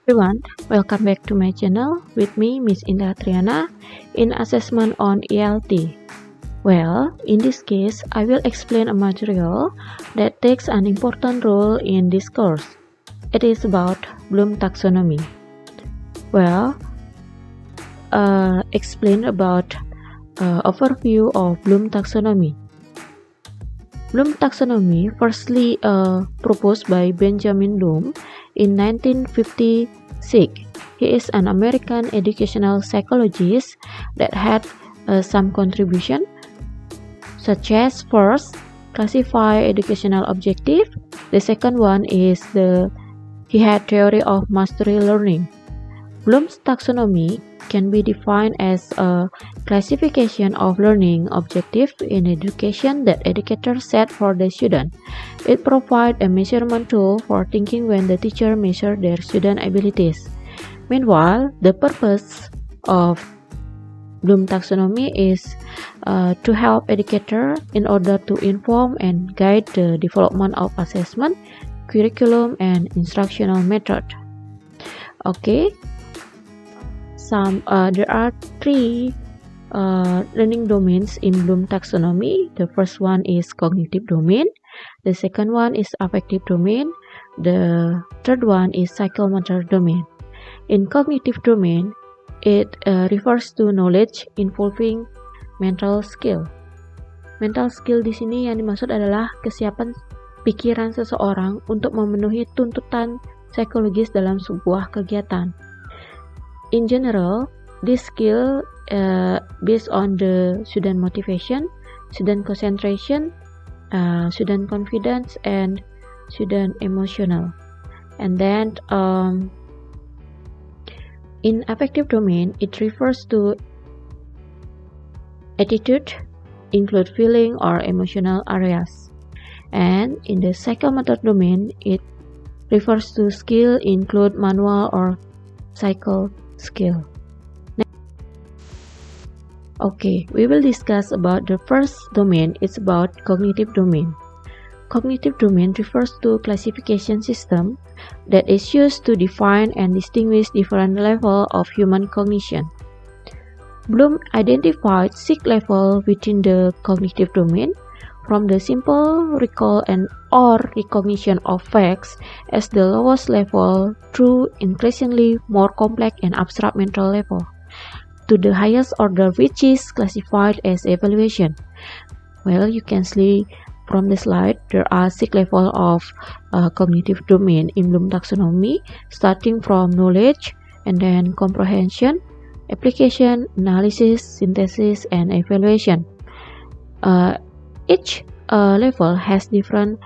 Everyone, welcome back to my channel with me, Miss Indah Triana, in assessment on ELT. Well, in this case, I will explain a material that takes an important role in this course. It is about Bloom taxonomy. Well, explain about overview of Bloom taxonomy. Bloom taxonomy firstly proposed by Benjamin Bloom in 1956. He is an American educational psychologist that had some contribution, such as first, classify educational objective. The second one is he had theory of mastery learning. Bloom's taxonomy can be defined as a classification of learning objectives in education that educators set for the student. It provides a measurement tool for thinking when the teacher measures their student abilities. Meanwhile, the purpose of Bloom taxonomy is to help educators in order to inform and guide the development of assessment, curriculum, and instructional method. Okay. There are three learning domains in Bloom taxonomy. The first one is cognitive domain. The second one is affective domain. The third one is psychomotor domain. In cognitive domain, it refers to knowledge involving mental skill. Mental skill di sini yang dimaksud adalah kesiapan pikiran seseorang untuk memenuhi tuntutan psikologis dalam sebuah kegiatan. In general, this skill based on the student motivation, student concentration, student confidence, and student emotional. And then in affective domain, it refers to attitude, include feeling or emotional areas. And in the psychomotor domain, it refers to skill, include manual or psycho skill. Okay, we will discuss about the first domain. It's about cognitive domain. Cognitive domain refers to classification system that is used to define and distinguish different levels of human cognition. Bloom identified 6 levels within the cognitive domain, from the simple recall and or recognition of facts as the lowest level through increasingly more complex and abstract mental level, to the highest order, which is classified as evaluation. Well, you can see from the slide, there are 6 levels of cognitive domain in Bloom taxonomy, starting from knowledge, and then comprehension, application, analysis, synthesis, and evaluation. Each level has different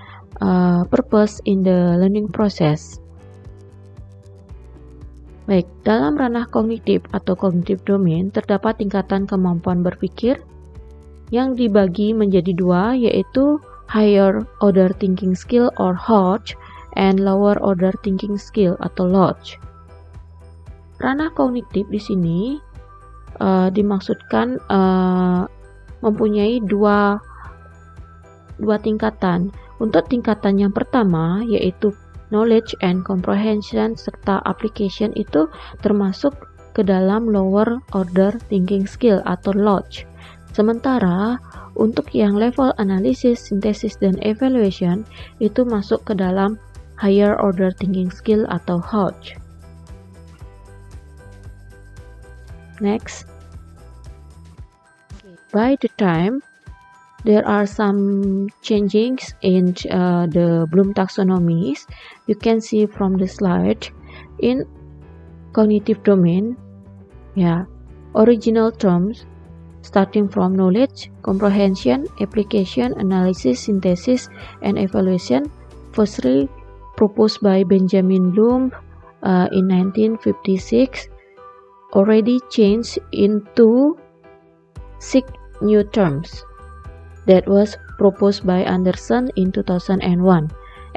purpose in the learning process. Baik, dalam ranah kognitif atau cognitive domain terdapat tingkatan kemampuan berpikir yang dibagi menjadi 2, yaitu higher order thinking skill or HOT and lower order thinking skill atau LOTG. Ranah kognitif di sini dimaksudkan mempunyai dua tingkatan. Untuk tingkatan yang pertama, yaitu knowledge and comprehension serta application, itu termasuk ke dalam lower order thinking skill atau LOTG. Sementara untuk yang level analysis, synthesis, dan evaluation itu masuk ke dalam higher order thinking skill atau HOT. Next. By the time there are some changes in the Bloom taxonomies. You can see from the slide. In cognitive domain, original terms starting from knowledge, comprehension, application, analysis, synthesis, and evaluation, firstly proposed by Benjamin Bloom in 1956, already changed into 6 new terms that was proposed by Anderson in 2001.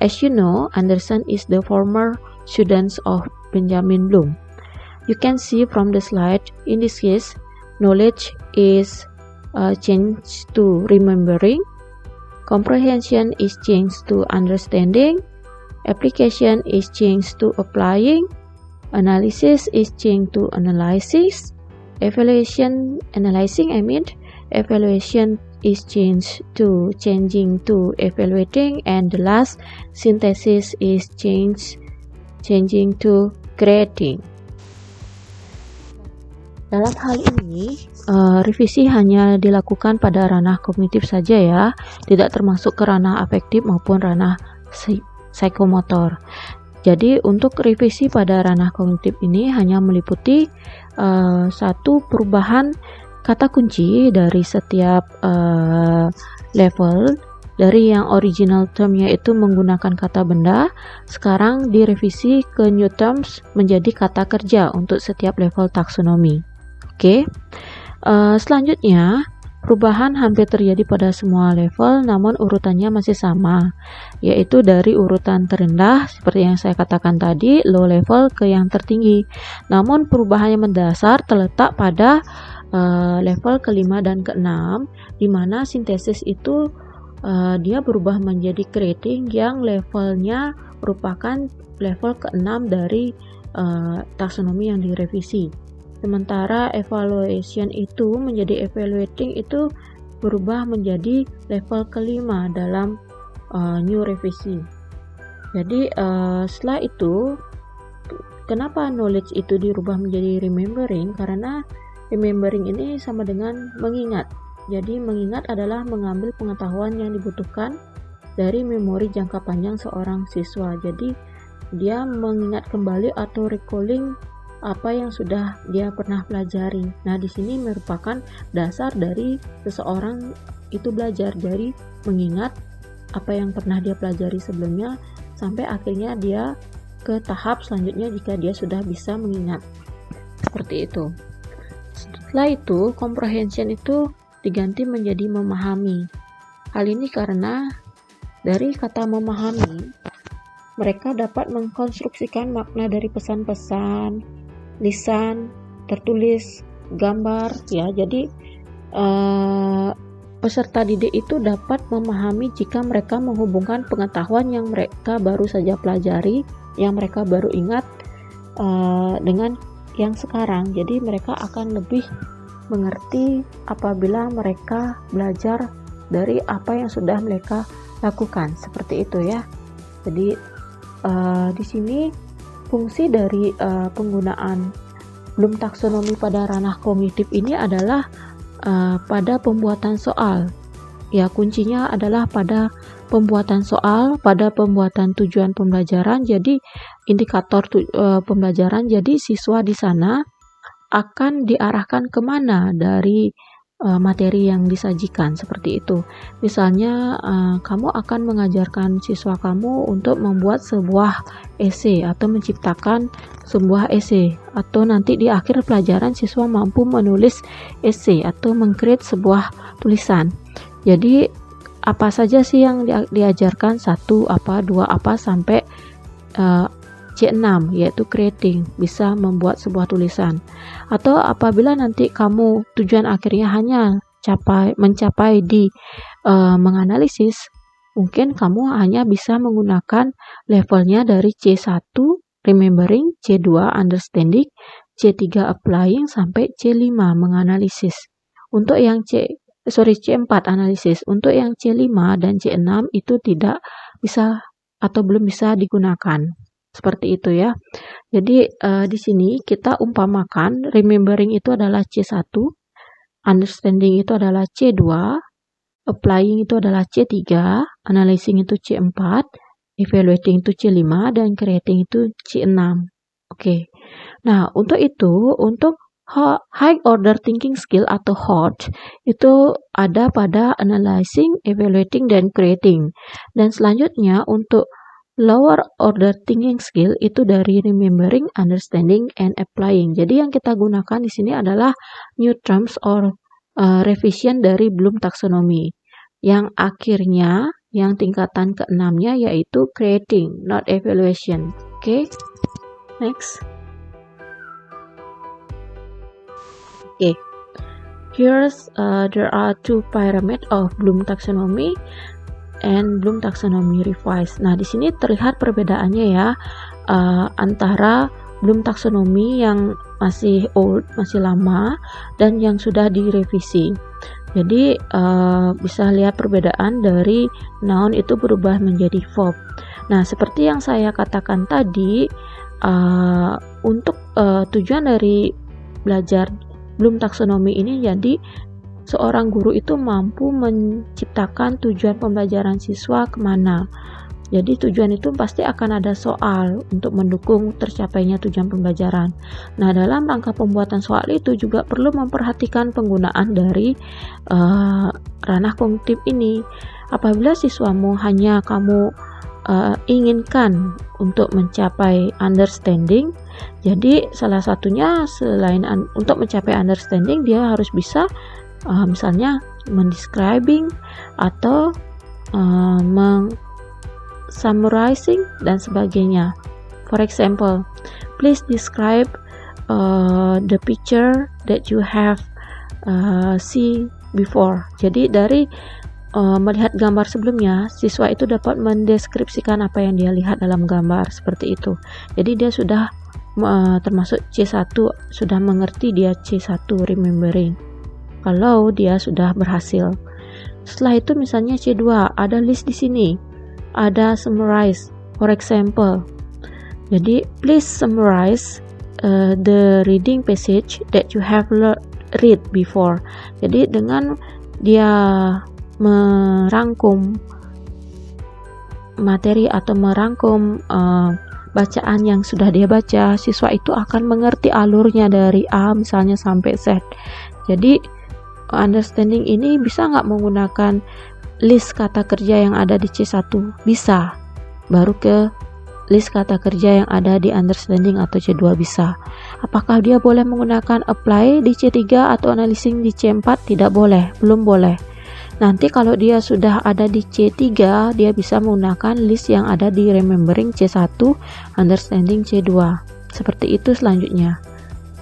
As you know, Anderson is the former student of Benjamin Bloom. You can see from the slide, in this case, knowledge is changed to remembering, comprehension is changed to understanding, application is changed to applying, Analysis is changed to analysis. Evaluation, analyzing, evaluation is changed to changing to evaluating, and the last synthesis is changing to creating. Dalam hal ini, revisi hanya dilakukan pada ranah kognitif saja ya, tidak termasuk ke ranah afektif maupun ranah psikomotor. Jadi untuk revisi pada ranah kognitif ini hanya meliputi satu perubahan kata kunci dari setiap level. Dari yang original termnya itu menggunakan kata benda, sekarang direvisi ke new terms menjadi kata kerja untuk setiap level taksonomi. Oke. Selanjutnya, perubahan hampir terjadi pada semua level, namun urutannya masih sama, yaitu dari urutan terendah seperti yang saya katakan tadi, low level, ke yang tertinggi. Namun perubahan yang mendasar terletak pada level ke-5 dan ke-6, di mana sintesis itu dia berubah menjadi creating yang levelnya merupakan level ke-6 dari taksonomi yang direvisi. Sementara evaluation itu menjadi evaluating itu berubah menjadi level ke-5 dalam new revisi. Jadi setelah itu, kenapa knowledge itu dirubah menjadi remembering? Karena remembering ini sama dengan mengingat. Jadi mengingat adalah mengambil pengetahuan yang dibutuhkan dari memori jangka panjang seorang siswa. Jadi dia mengingat kembali atau recalling apa yang sudah dia pernah pelajari. Nah, di sini merupakan dasar dari seseorang itu belajar, dari mengingat apa yang pernah dia pelajari sebelumnya sampai akhirnya dia ke tahap selanjutnya jika dia sudah bisa mengingat. Seperti itu. Setelah itu, comprehension itu diganti menjadi memahami. Hal ini karena dari kata memahami, mereka dapat mengkonstruksikan makna dari pesan-pesan, lisan, tertulis, gambar, ya. Jadi peserta didik itu dapat memahami jika mereka menghubungkan pengetahuan yang mereka baru saja pelajari, yang mereka baru ingat dengan yang sekarang. Jadi mereka akan lebih mengerti apabila mereka belajar dari apa yang sudah mereka lakukan. Seperti itu ya. Jadi di sini fungsi dari penggunaan Bloom taksonomi pada ranah kognitif ini adalah pada pembuatan soal. Ya, kuncinya adalah pada pembuatan soal, pada pembuatan tujuan pembelajaran. Jadi indikator pembelajaran. Jadi siswa di sana akan diarahkan kemana dari materi yang disajikan, seperti itu. Misalnya kamu akan mengajarkan siswa kamu untuk membuat sebuah esai atau menciptakan sebuah esai, atau nanti di akhir pelajaran siswa mampu menulis esai atau meng-create sebuah tulisan. Jadi apa saja sih yang diajarkan, 1 apa, 2 apa, sampai C6, yaitu creating, bisa membuat sebuah tulisan. Atau apabila nanti kamu tujuan akhirnya hanya mencapai di menganalisis, mungkin kamu hanya bisa menggunakan levelnya dari C1 remembering, C2 understanding, C3 applying, sampai C5 menganalisis. Untuk yang C4 analisis. Untuk yang C5 dan C6 itu tidak bisa atau belum bisa digunakan. Seperti itu ya. Jadi di sini kita umpamakan remembering itu adalah C1, understanding itu adalah C2, applying itu adalah C3, analyzing itu C4, evaluating itu C5, dan creating itu C6. Oke. Nah, untuk itu, untuk high order thinking skill atau HOT itu ada pada analyzing, evaluating, dan creating. Dan selanjutnya untuk lower order thinking skill itu dari remembering, understanding, and applying. Jadi yang kita gunakan di sini adalah new terms or revision dari Bloom taksonomi. Yang akhirnya, yang tingkatan ke-6-nya yaitu creating, not evaluation. Oke. Next. Okay. Here's there are 2 pyramids of Bloom taxonomy and Bloom taxonomy revised. Nah, di sini terlihat perbedaannya ya antara Bloom taksonomi yang masih old, masih lama, dan yang sudah direvisi. Jadi bisa lihat perbedaan dari noun itu berubah menjadi verb. Nah, seperti yang saya katakan tadi, untuk tujuan dari belajar Bloom taksonomi ini, jadi seorang guru itu mampu menciptakan tujuan pembelajaran siswa kemana. Jadi tujuan itu pasti akan ada soal untuk mendukung tercapainya tujuan pembelajaran. Nah, dalam rangka pembuatan soal itu juga perlu memperhatikan penggunaan dari ranah kognitif ini. Apabila siswamu hanya kamu inginkan untuk mencapai understanding, jadi salah satunya selain untuk mencapai understanding, dia harus bisa misalnya mendescribing atau summarizing dan sebagainya. For example, please describe the picture that you have see before. Jadi dari melihat gambar sebelumnya, siswa itu dapat mendeskripsikan apa yang dia lihat dalam gambar, seperti itu. Jadi dia sudah termasuk C1, sudah mengerti dia C1 remembering, kalau dia sudah berhasil. Setelah itu misalnya C2, ada list di sini, ada summarize. For example, jadi please summarize the reading passage that you have read before. Jadi dengan dia merangkum materi atau merangkum bacaan yang sudah dia baca, siswa itu akan mengerti alurnya dari A misalnya sampai Z. Jadi understanding ini bisa nggak menggunakan list kata kerja yang ada di C1? Bisa. Baru ke list kata kerja yang ada di understanding atau C2 bisa. Apakah dia boleh menggunakan apply di C3 atau analyzing di C4? Tidak boleh, belum boleh. Nanti kalau dia sudah ada di C3, dia bisa menggunakan list yang ada di remembering C1, understanding C2. Seperti itu selanjutnya.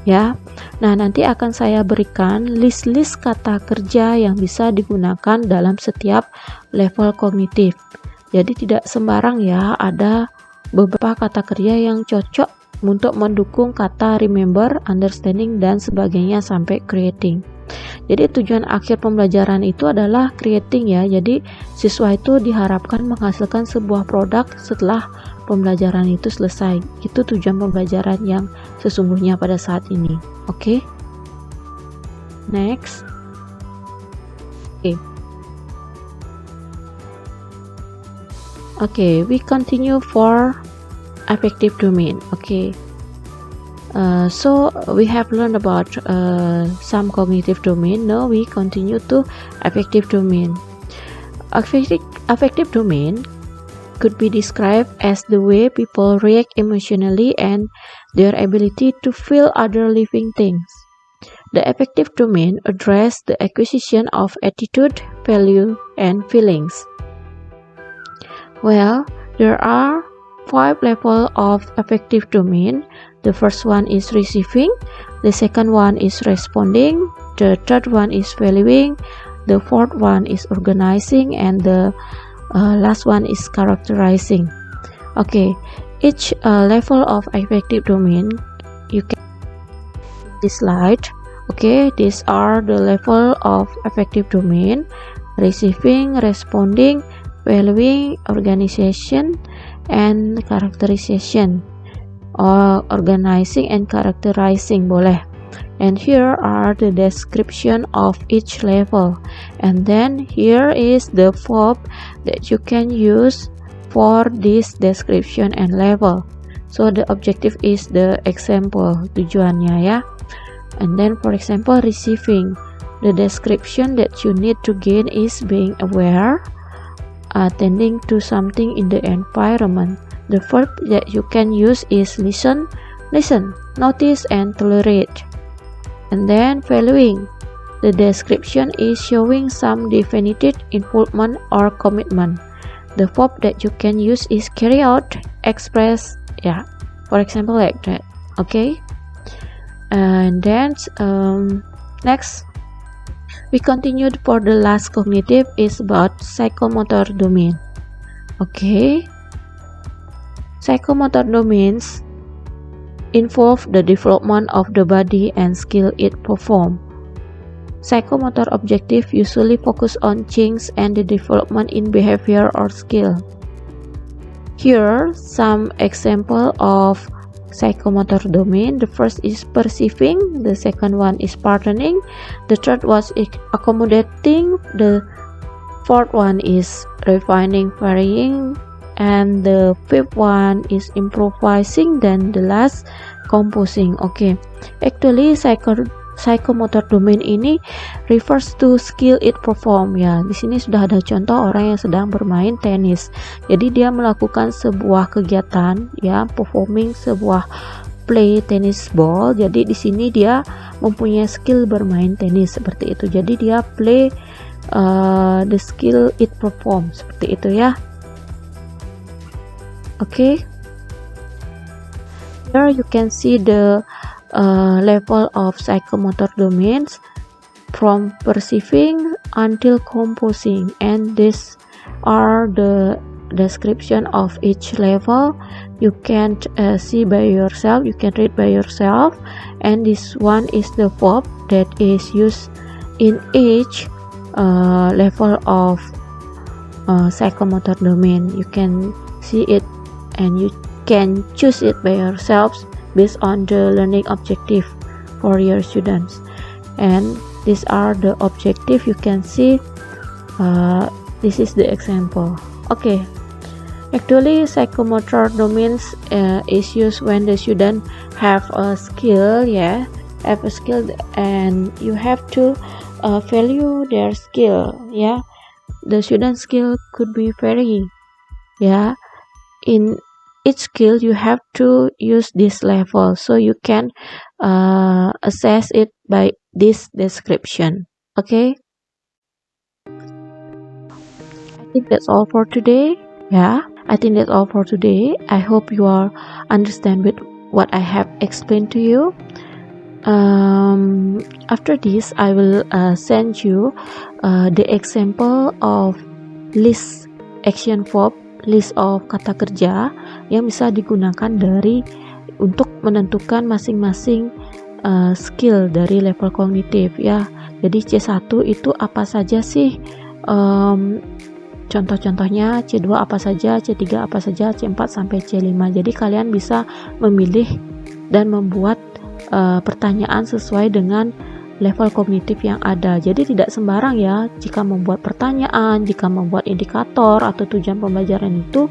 Ya. Nah, nanti akan saya berikan list-list kata kerja yang bisa digunakan dalam setiap level kognitif. Jadi tidak sembarang ya, ada beberapa kata kerja yang cocok untuk mendukung kata remember, understanding, dan sebagainya sampai creating. Jadi tujuan akhir pembelajaran itu adalah creating ya. Jadi siswa itu diharapkan menghasilkan sebuah produk setelah pembelajaran itu selesai. Itu tujuan pembelajaran yang sesungguhnya pada saat ini. Oke. Next. Okay, we continue for affective domain. Okay. So we have learned about some cognitive domain. Now we continue to affective domain. Affective domain could be described as the way people react emotionally and their ability to feel other living things. The affective domain addresses the acquisition of attitude, value, and feelings. Well, there are 5 levels of affective domain. The first one is receiving, the second one is responding, the third one is valuing, the fourth one is organizing, and the last one is characterizing. Okay, each level of affective domain you can see this slide. Okay, these are the level of affective domain: receiving, responding, valuing, organization, and characterization. Or organizing and characterizing boleh. And here are the description of each level. And then here is the verb that you can use for this description and level. So the objective is the example, tujuannya ya. And then for example, receiving. The description that you need to gain is being aware, attending to something in the environment. The verb that you can use is listen, notice, and tolerate. And then valuing. The description is showing some definitive involvement or commitment. The verb that you can use is carry out, express, yeah, for example like that. Okay. And then next we continued for the last cognitive is about psychomotor domain. Okay. Psychomotor domains involve the development of the body and skill it performs. Psychomotor objective usually focus on change and the development in behavior or skill. Here, some example of psychomotor domain. The first is perceiving, the second one is patterning, the third was accommodating, the fourth one is refining, varying, and the fifth one is improvising, then the last composing. Okay, actually psychomotor domain ini refers to skill it perform. Ya, di sini sudah ada contoh orang yang sedang bermain tenis. Jadi dia melakukan sebuah kegiatan, ya, performing sebuah play tennis ball. Jadi di sini dia mempunyai skill bermain tenis seperti itu. Jadi dia play the skill it perform seperti itu ya. Okay. Here you can see the level of psychomotor domains from perceiving until composing, and these are the description of each level. You can see by yourself, you can read by yourself, and this one is the verb that is used in each level of psychomotor domain. You can see it and you can choose it by yourselves based on the learning objective for your students. And these are the objective. You can see this is the example. Okay, actually psychomotor domains is used when the student have a skill, yeah, have a skill, and you have to value their skill. Yeah, the student skill could be vary. Yeah, in each skill you have to use this level, so you can assess it by this description. Okay, I think that's all for today. Yeah, I think that's all for today. I hope you all understand with what I have explained to you. After this I will send you the example of list action verb, list of kata kerja yang bisa digunakan untuk menentukan masing-masing skill dari level kognitif ya. Jadi C1 itu apa saja sih, contoh-contohnya, C2 apa saja, C3 apa saja, C4 sampai C5. Jadi kalian bisa memilih dan membuat pertanyaan sesuai dengan level kognitif yang ada. Jadi tidak sembarang ya jika membuat pertanyaan, jika membuat indikator atau tujuan pembelajaran itu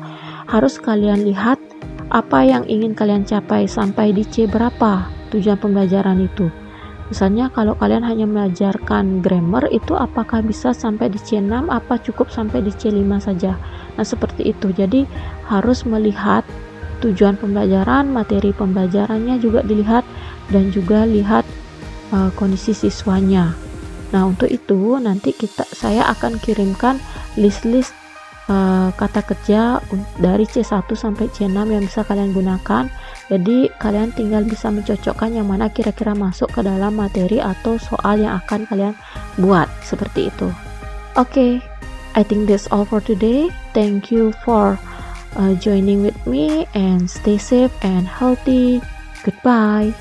harus kalian lihat apa yang ingin kalian capai sampai di C berapa tujuan pembelajaran itu. Misalnya kalau kalian hanya mengajarkan grammar itu apakah bisa sampai di C6, apa cukup sampai di C5 saja. Nah seperti itu. Jadi harus melihat tujuan pembelajaran, materi pembelajarannya juga dilihat, dan juga lihat kondisi siswanya. Nah untuk itu nanti saya akan kirimkan list-list kata kerja dari C1 sampai C6 yang bisa kalian gunakan. Jadi kalian tinggal bisa mencocokkan yang mana kira-kira masuk ke dalam materi atau soal yang akan kalian buat, seperti itu. Okay, I think that's all for today. Thank you for joining with me, and stay safe and healthy. Goodbye.